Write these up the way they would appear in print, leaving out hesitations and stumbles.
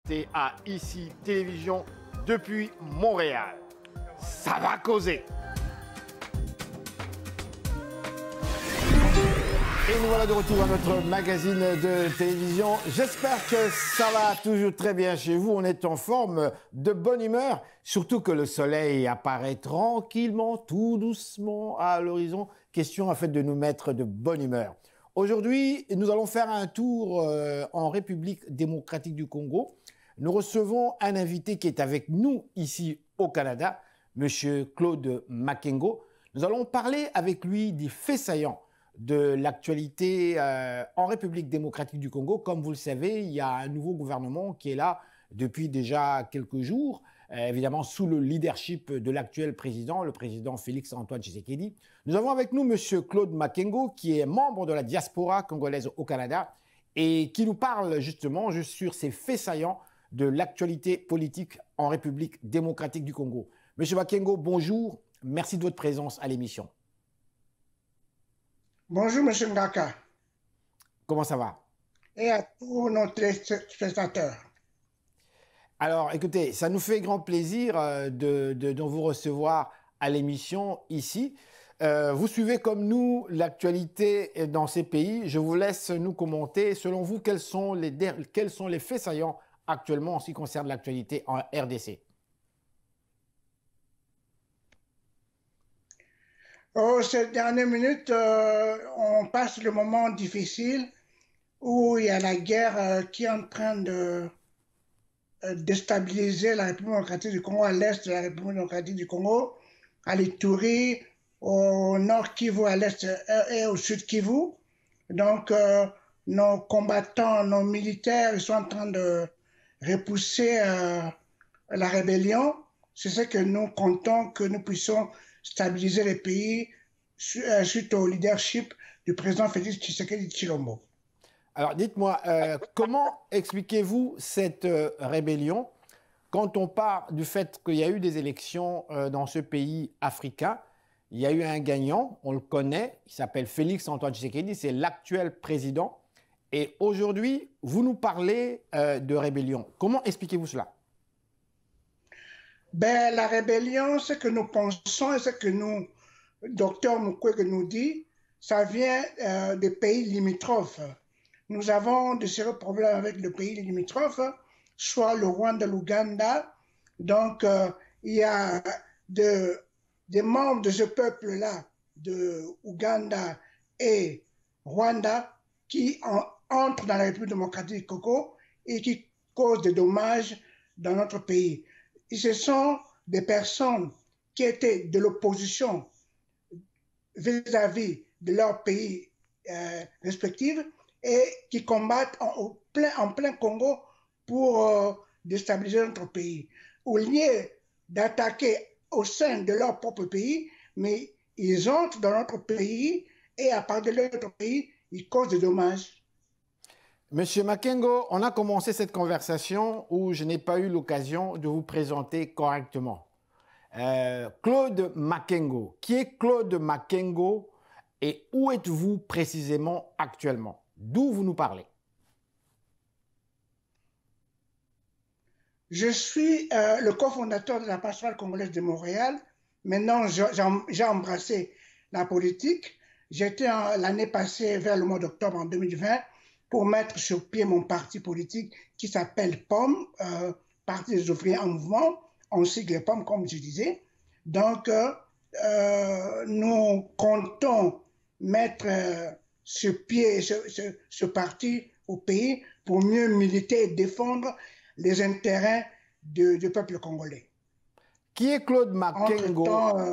C'est à ICI Télévision depuis Montréal. Ça va causer. Et nous voilà de retour à notre magazine de télévision. J'espère que ça va toujours très bien chez vous. On est en forme, de bonne humeur, surtout que le soleil apparaît tranquillement, tout doucement à l'horizon. Question en fait de nous mettre de bonne humeur. Aujourd'hui, nous allons faire un tour en République démocratique du Congo. Nous recevons un invité qui est avec nous ici au Canada, M. Claude Makengo. Nous allons parler avec lui des faits saillants de l'actualité en République démocratique du Congo. Comme vous le savez, il y a un nouveau gouvernement qui est là depuis déjà quelques jours, évidemment sous le leadership de l'actuel président, le président Félix-Antoine Tshisekedi. Nous avons avec nous M. Claude Makengo, qui est membre de la diaspora congolaise au Canada et qui nous parle justement sur ces faits saillants de l'actualité politique en République démocratique du Congo. Monsieur Makengo, bonjour. Merci de votre présence à l'émission. Bonjour, M. Ngaka. Comment ça va? Et à tous nos téléspectateurs. Alors, écoutez, ça nous fait grand plaisir de vous recevoir à l'émission ici. Vous suivez comme nous l'actualité dans ces pays. Je vous laisse nous commenter. Selon vous, quels sont les faits saillants actuellement en ce qui concerne l'actualité en RDC? Ces dernières minutes, on passe le moment difficile où il y a la guerre qui est en train de déstabiliser la République démocratique du Congo, à l'est de la République démocratique du Congo, à l'Ituri, au nord Kivu, à l'est et au sud Kivu. Donc, nos combattants, nos militaires, ils sont en train de repousser la rébellion. C'est ce que nous comptons, que nous puissions stabiliser les pays suite au leadership du président Félix Tshisekedi Tshilombo. Alors dites-moi, comment expliquez-vous cette rébellion quand on part du fait qu'il y a eu des élections dans ce pays africain? Il y a eu un gagnant, on le connaît, il s'appelle Félix-Antoine Tshisekedi, c'est l'actuel président. Et aujourd'hui, vous nous parlez de rébellion. Comment expliquez-vous cela? Ben, la rébellion, ce que nous pensons et ce que nous, docteur Mukwege nous dit, ça vient des pays limitrophes. Nous avons de sérieux problèmes avec le pays limitrophe, soit le Rwanda, l'Ouganda. Donc, il y a des membres de ce peuple-là, de Ouganda et Rwanda, qui entrent dans la République démocratique du Congo et qui causent des dommages dans notre pays. Et ce sont des personnes qui étaient de l'opposition vis-à-vis de leur pays respectifs et qui combattent en plein Congo pour déstabiliser notre pays. Au lieu d'attaquer au sein de leur propre pays, mais ils entrent dans notre pays et à partir de notre pays, ils causent des dommages. Monsieur Makengo, on a commencé cette conversation où je n'ai pas eu l'occasion de vous présenter correctement. Claude Makengo, qui est Claude Makengo et où êtes-vous précisément actuellement? D'où vous nous parlez? Je suis le cofondateur de la pastorale congolaise de Montréal. Maintenant, j'ai embrassé la politique. J'étais l'année passée, vers le mois d'octobre en 2020, pour mettre sur pied mon parti politique qui s'appelle POM, Parti des ouvriers en mouvement, on sigle POM comme je disais. Donc, nous comptons mettre sur pied ce parti au pays pour mieux militer et défendre les intérêts du peuple congolais. Qui est Claude Makengo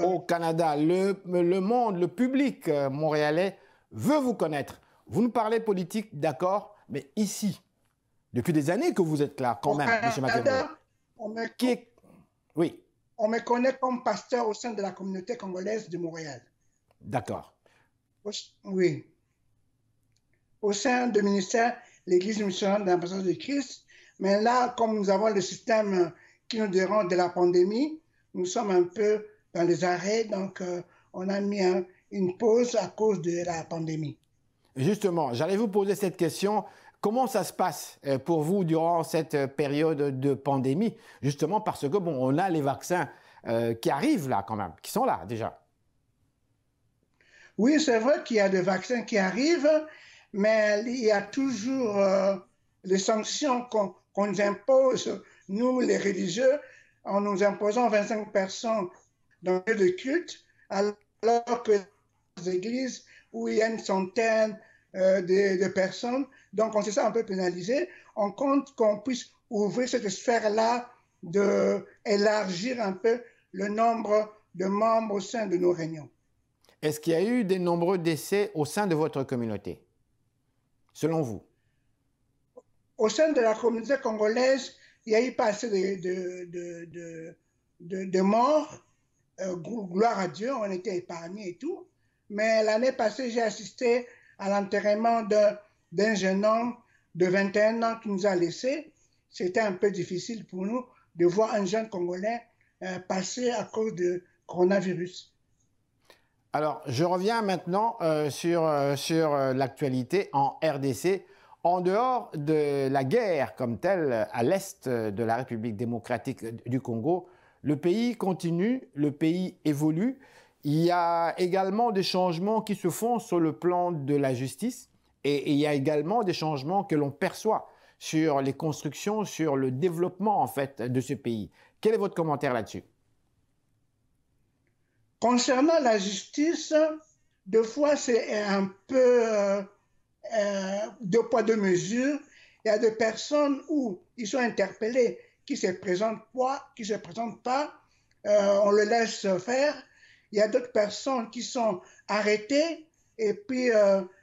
au Canada? Le monde, le public montréalais veut vous connaître. Vous nous parlez politique, d'accord, mais ici, depuis des années que vous êtes là, quand même, M. Makengo. Oui. On me connaît comme pasteur au sein de la communauté congolaise de Montréal. D'accord. Oui. Au sein du ministère, l'Église missionnaire de l'Ambassadeur de Christ. Mais là, comme nous avons le système qui nous dérange de la pandémie, nous sommes un peu dans les arrêts, donc on a mis une pause à cause de la pandémie. Justement, j'allais vous poser cette question. Comment ça se passe pour vous durant cette période de pandémie? Justement parce que, bon, on a les vaccins qui arrivent là quand même, qui sont là déjà. Oui, c'est vrai qu'il y a des vaccins qui arrivent, mais il y a toujours les sanctions qu'on nous impose, nous les religieux, en nous imposant 25 personnes dans le lieu de culte, alors que les églises où il y a une centaine de personnes, donc on se sent un peu pénalisé. On compte qu'on puisse ouvrir cette sphère-là, d'élargir un peu le nombre de membres au sein de nos réunions. Est-ce qu'il y a eu des nombreux décès au sein de votre communauté, selon vous? Au sein de la communauté congolaise, il n'y a eu pas assez de morts. Gloire à Dieu, on était épargnés et tout. Mais l'année passée, j'ai assisté à l'enterrement d'un jeune homme de 21 ans qui nous a laissés. C'était un peu difficile pour nous de voir un jeune Congolais passer à cause du coronavirus. Alors, je reviens maintenant sur l'actualité en RDC. En dehors de la guerre comme telle à l'est de la République démocratique du Congo, le pays continue, le pays évolue. Il y a également des changements qui se font sur le plan de la justice et il y a également des changements que l'on perçoit sur les constructions, sur le développement en fait de ce pays. Quel est votre commentaire là-dessus? Concernant la justice, deux fois c'est un peu deux poids, deux mesures. Il y a des personnes où ils sont interpellés, qui se présentent pas, qui se présentent pas, on le laisse faire. Il y a d'autres personnes qui sont arrêtées et puis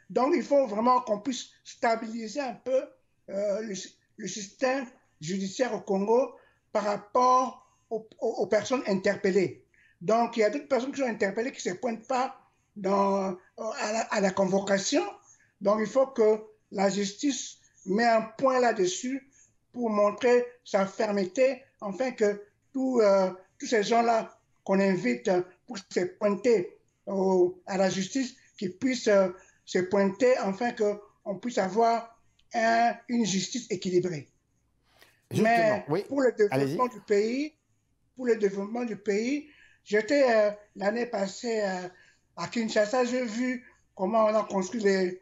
donc il faut vraiment qu'on puisse stabiliser un peu le système judiciaire au Congo par rapport aux personnes interpellées. Donc il y a d'autres personnes qui sont interpellées qui ne se pointent pas à la convocation. Donc il faut que la justice met un point là-dessus pour montrer sa fermeté, afin que tous ces gens-là qu'on invite pour se pointer à la justice, qu'ils puissent se pointer, afin qu'on puisse avoir une justice équilibrée. Justement, mais oui. Pour le développement du pays, j'étais l'année passée à Kinshasa, j'ai vu comment on a construit les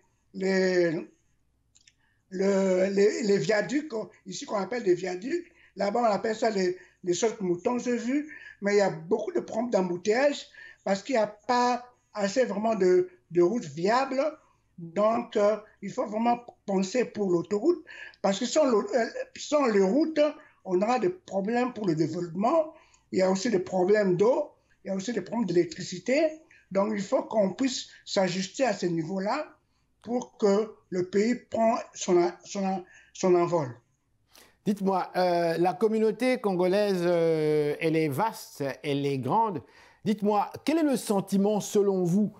viaducs, ici qu'on appelle des viaducs. Là-bas, on appelle ça les sautes-moutons, j'ai vu. Mais il y a beaucoup de problèmes d'embouteillage parce qu'il n'y a pas assez vraiment de routes viables. Donc, il faut vraiment penser pour l'autoroute parce que sans les routes, on aura des problèmes pour le développement. Il y a aussi des problèmes d'eau, il y a aussi des problèmes d'électricité. Donc, il faut qu'on puisse s'ajuster à ce niveau-là pour que le pays prenne son envol. Dites-moi, la communauté congolaise, elle est vaste, elle est grande. Dites-moi, quel est le sentiment, selon vous,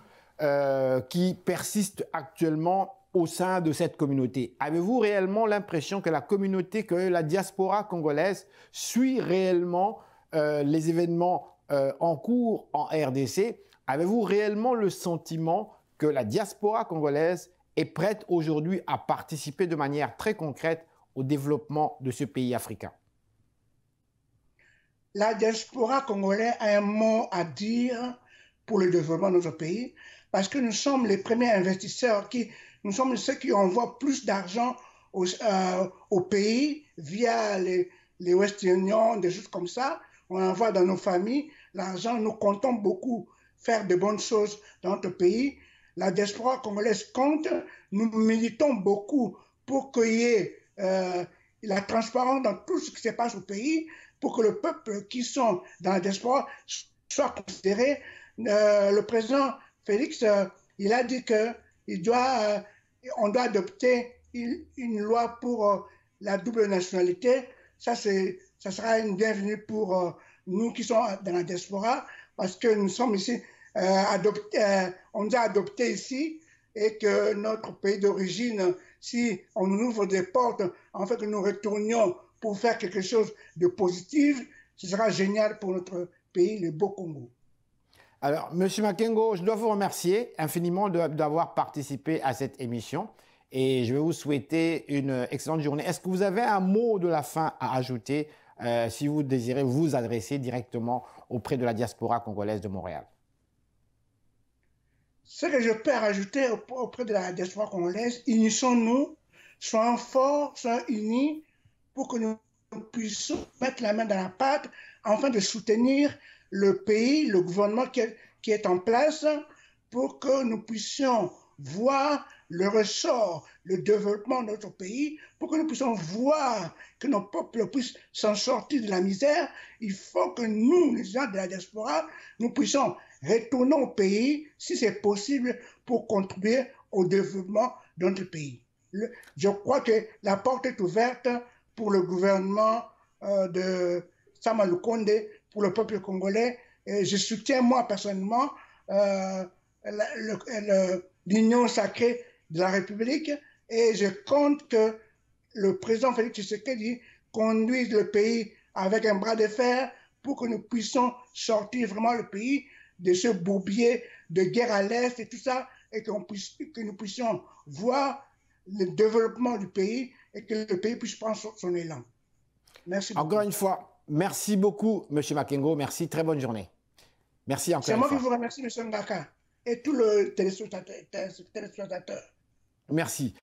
qui persiste actuellement au sein de cette communauté? Avez-vous réellement l'impression que la diaspora congolaise suit réellement les événements en cours en RDC? Avez-vous réellement le sentiment que la diaspora congolaise est prête aujourd'hui à participer de manière très concrète au développement de ce pays africain? La diaspora congolaise a un mot à dire pour le développement de notre pays, parce que nous sommes les premiers investisseurs, nous sommes ceux qui envoient plus d'argent au pays via les West Union, des choses comme ça. On envoie dans nos familles l'argent, nous comptons beaucoup faire de bonnes choses dans notre pays. La diaspora congolaise compte, nous militons beaucoup pour qu'il y ait la transparence dans tout ce qui se passe au pays, pour que le peuple qui sont dans la diaspora soit considéré. Le président Félix, il a dit qu'on doit adopter une loi pour la double nationalité. Ça sera une bienvenue pour nous qui sommes dans la diaspora, parce que nous sommes ici on nous a adoptés ici, et que notre pays d'origine, si on nous ouvre des portes, en fait que nous retournions pour faire quelque chose de positif, ce sera génial pour notre pays, le beau Congo. Alors, M. Makengo, je dois vous remercier infiniment d'avoir participé à cette émission. et je vais vous souhaiter une excellente journée. Est-ce que vous avez un mot de la fin à ajouter si vous désirez vous adresser directement auprès de la diaspora congolaise de Montréal? Ce que je peux rajouter auprès de la diaspora congolaise, unissons-nous, soyons forts, soyons unis pour que nous puissions mettre la main dans la pâte afin de soutenir le pays, le gouvernement qui est en place pour que nous puissions voir le ressort, le développement de notre pays, pour que nous puissions voir que nos peuples puissent s'en sortir de la misère. Il faut que nous, les gens de la diaspora, nous puissions retourner au pays, si c'est possible, pour contribuer au développement de notre pays. Je crois que la porte est ouverte pour le gouvernement de Sama Lukonde, pour le peuple congolais. Et je soutiens moi personnellement l'union sacrée de la République et je compte que le président Félix Tshisekedi conduise le pays avec un bras de fer pour que nous puissions sortir vraiment le pays de ce bourbier de guerre à l'Est et tout ça, et que nous puissions voir le développement du pays et que le pays puisse prendre son élan. Merci beaucoup. Encore une fois, merci beaucoup, M. Makengo. Merci, très bonne journée. Merci encore une fois. C'est moi qui vous remercie, M. Ngaka, et tous les téléspectateurs. Merci.